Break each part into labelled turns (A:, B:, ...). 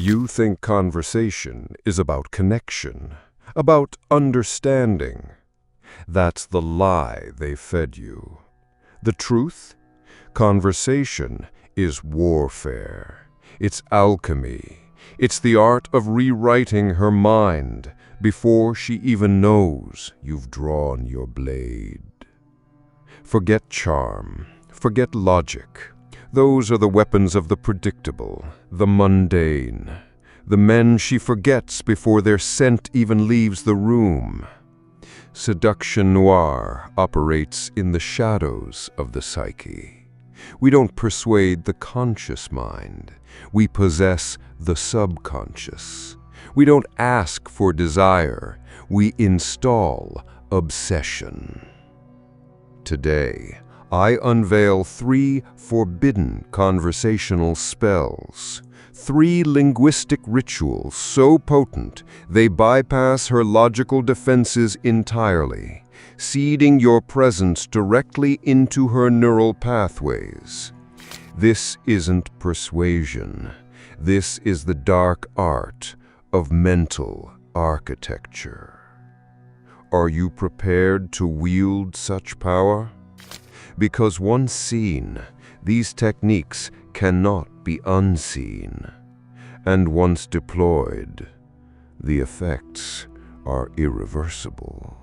A: You think conversation is about connection, about understanding. That's the lie they fed you. The truth? Conversation is warfare. It's alchemy. It's the art of rewriting her mind before she even knows you've drawn your blade. Forget charm. Forget logic. Those are the weapons of the predictable, the mundane, the men she forgets before their scent even leaves the room. Seduction noir operates in the shadows of the psyche. We don't persuade the conscious mind. We possess the subconscious. We don't ask for desire. We install obsession. Today, I unveil 3 forbidden conversational spells, 3 linguistic rituals so potent they bypass her logical defenses entirely, seeding your presence directly into her neural pathways. This isn't persuasion. This is the dark art of mental architecture. Are you prepared to wield such power? Because once seen, these techniques cannot be unseen. And once deployed, the effects are irreversible.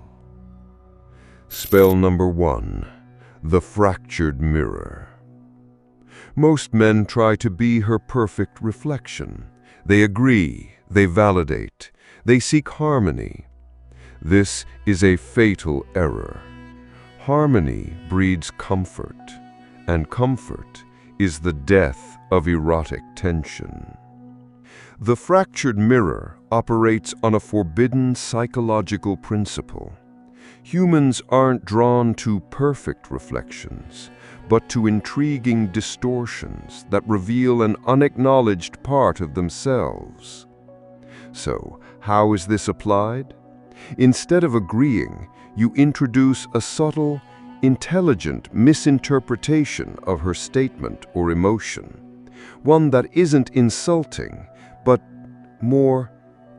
A: Spell number 1, the fractured mirror. Most men try to be her perfect reflection. They agree, they validate, they seek harmony. This is a fatal error. Harmony breeds comfort, and comfort is the death of erotic tension. The fractured mirror operates on a forbidden psychological principle. Humans aren't drawn to perfect reflections, but to intriguing distortions that reveal an unacknowledged part of themselves. So, how is this applied? Instead of agreeing, you introduce a subtle, intelligent misinterpretation of her statement or emotion, one that isn't insulting, but more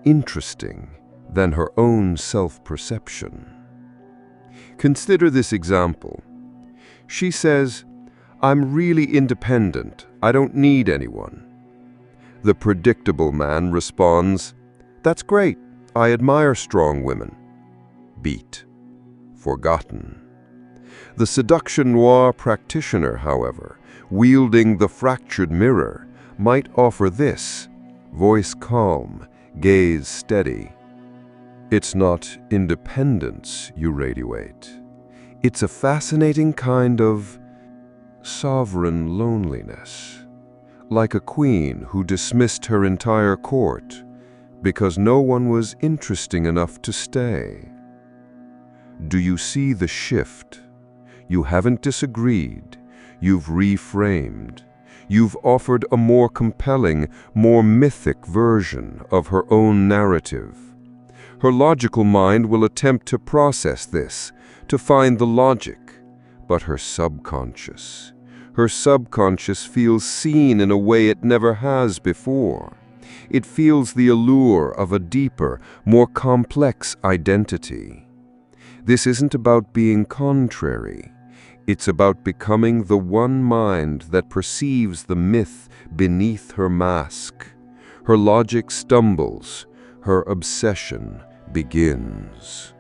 A: interesting than her own self-perception. Consider this example. She says, "I'm really independent. I don't need anyone." The predictable man responds, "That's great. I admire strong women." Beat. Forgotten. The seduction noir practitioner, however, wielding the fractured mirror, might offer this: voice calm, gaze steady. It's not independence you radiate. It's a fascinating kind of sovereign loneliness, like a queen who dismissed her entire court because no one was interesting enough to stay. Do you see the shift? You haven't disagreed. You've reframed. You've offered a more compelling, more mythic version of her own narrative. Her logical mind will attempt to process this, to find the logic, but her subconscious feels seen in a way it never has before. It feels the allure of a deeper, more complex identity. This isn't about being contrary. It's about becoming the one mind that perceives the myth beneath her mask. Her logic stumbles. Her obsession begins.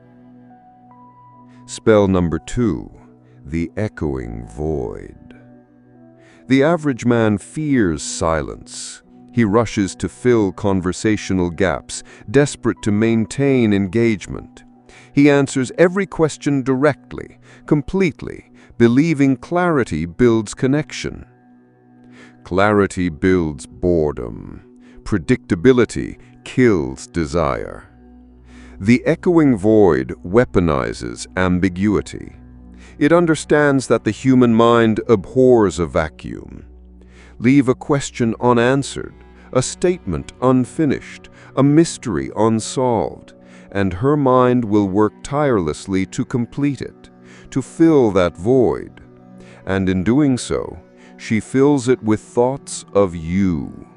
A: Spell number 2, the echoing void. The average man fears silence. He rushes to fill conversational gaps, desperate to maintain engagement. He answers every question directly, completely, believing clarity builds connection. Clarity builds boredom. Predictability kills desire. The echoing void weaponizes ambiguity. It understands that the human mind abhors a vacuum. Leave a question unanswered, a statement unfinished, a mystery unsolved, and her mind will work tirelessly to complete it, to fill that void. And in doing so, she fills it with thoughts of you.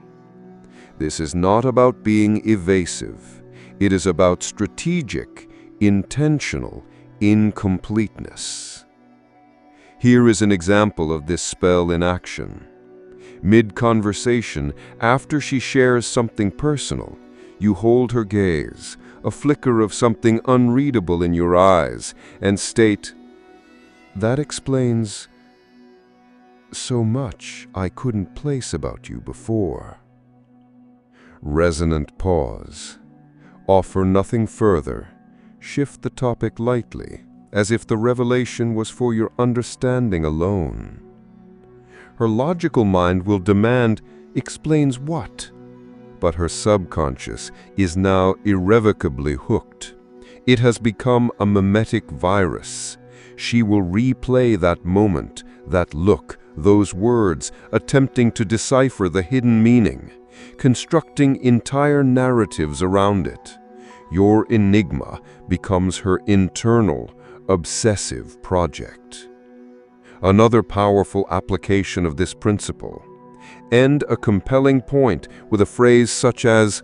A: This is not about being evasive. It is about strategic, intentional incompleteness. Here is an example of this spell in action. Mid-conversation, after she shares something personal, you hold her gaze, a flicker of something unreadable in your eyes, and state, "That explains so much I couldn't place about you before." Resonant pause. Offer nothing further. Shift the topic lightly, as if the revelation was for your understanding alone. Her logical mind will demand, "Explains what?" But her subconscious is now irrevocably hooked. It has become a mimetic virus. She will replay that moment, that look, those words, attempting to decipher the hidden meaning, constructing entire narratives around it. Your enigma becomes her internal, obsessive project. Another powerful application of this principle. End a compelling point with a phrase such as,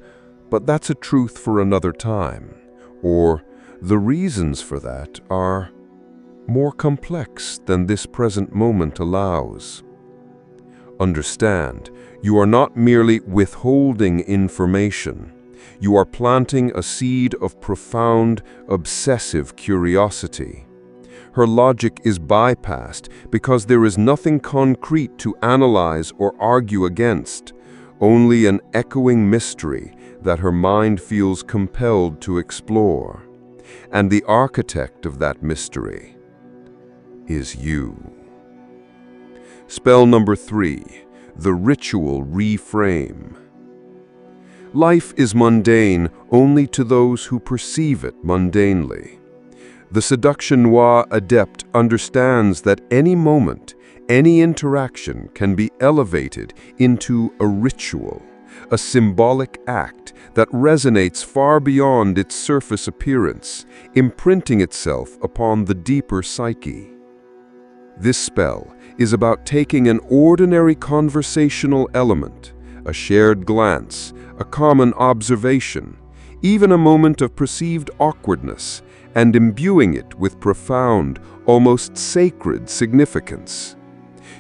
A: "But that's a truth for another time," or "The reasons for that are more complex than this present moment allows." Understand, you are not merely withholding information. You are planting a seed of profound, obsessive curiosity. Her logic is bypassed because there is nothing concrete to analyze or argue against, only an echoing mystery that her mind feels compelled to explore. And the architect of that mystery is you. Spell number 3, the ritual reframe. Life is mundane only to those who perceive it mundanely. The seduction noir adept understands that any moment, any interaction can be elevated into a ritual, a symbolic act that resonates far beyond its surface appearance, imprinting itself upon the deeper psyche. This spell is about taking an ordinary conversational element, a shared glance, a common observation, even a moment of perceived awkwardness, and imbuing it with profound, almost sacred significance.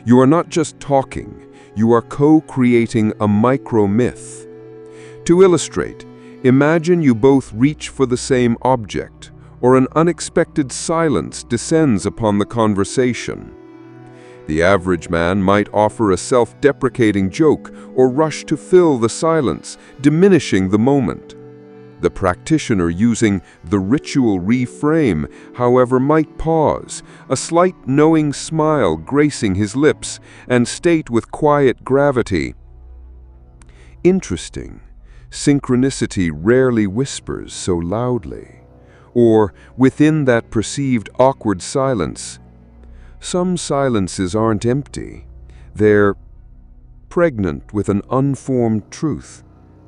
A: You are not just talking, you are co-creating a micro-myth. To illustrate, imagine you both reach for the same object, or an unexpected silence descends upon the conversation. The average man might offer a self-deprecating joke or rush to fill the silence, diminishing the moment. The practitioner using the ritual reframe, however, might pause, a slight knowing smile gracing his lips, and state with quiet gravity, "Interesting. Synchronicity rarely whispers so loudly." Or, within that perceived awkward silence, "Some silences aren't empty. They're pregnant with an unformed truth.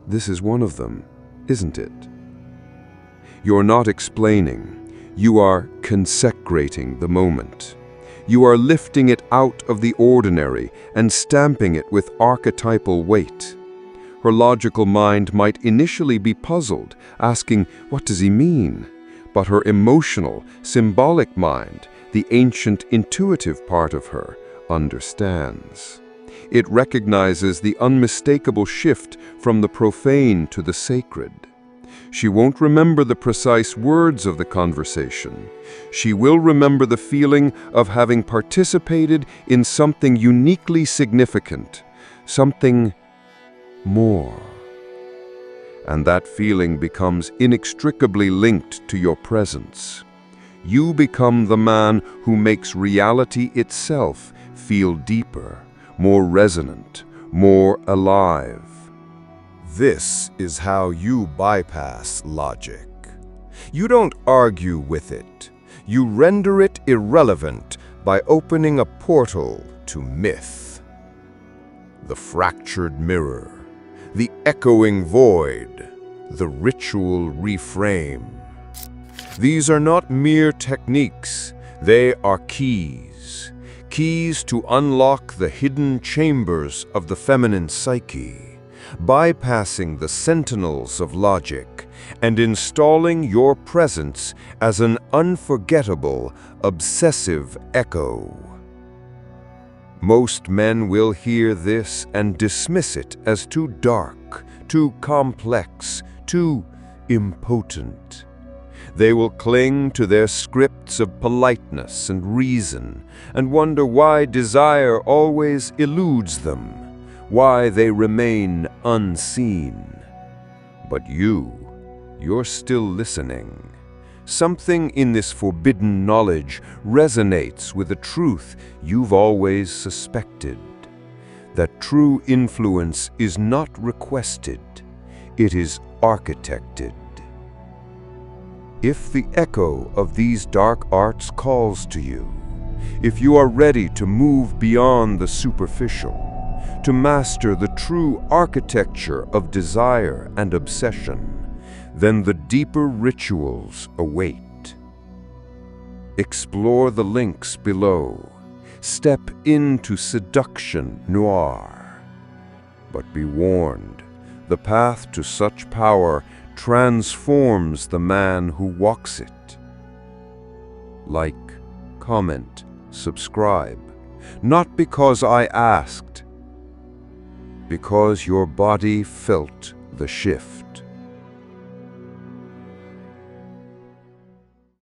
A: This is one of them, isn't it?" You're not explaining. You are consecrating the moment. You are lifting it out of the ordinary and stamping it with archetypal weight. Her logical mind might initially be puzzled, asking, "What does he mean?" But her emotional, symbolic mind, the ancient intuitive part of her, understands. It recognizes the unmistakable shift from the profane to the sacred. She won't remember the precise words of the conversation. She will remember the feeling of having participated in something uniquely significant, something more. And that feeling becomes inextricably linked to your presence. You become the man who makes reality itself feel deeper, more resonant, more alive.
B: This is how you bypass logic. You don't argue with it. You render it irrelevant by opening a portal to myth. The fractured mirror, the echoing void, the ritual reframe. These are not mere techniques, they are keys. Keys to unlock the hidden chambers of the feminine psyche. bypassing the sentinels of logic and installing your presence as an unforgettable, obsessive echo. Most men will hear this and dismiss it as too dark, too complex, too impotent. They will cling to their scripts of politeness and reason and wonder why desire always eludes them, why they remain unseen. But you're still listening. Something in this forbidden knowledge resonates with a truth you've always suspected. That true influence is not requested, it is architected. If the echo of these dark arts calls to you, if you are ready to move beyond the superficial, to master the true architecture of desire and obsession, then the deeper rituals await. Explore the links below. Step into seduction noir. But be warned, the path to such power transforms the man who walks it. Like, comment, subscribe. Not because I asked, because your body felt the shift.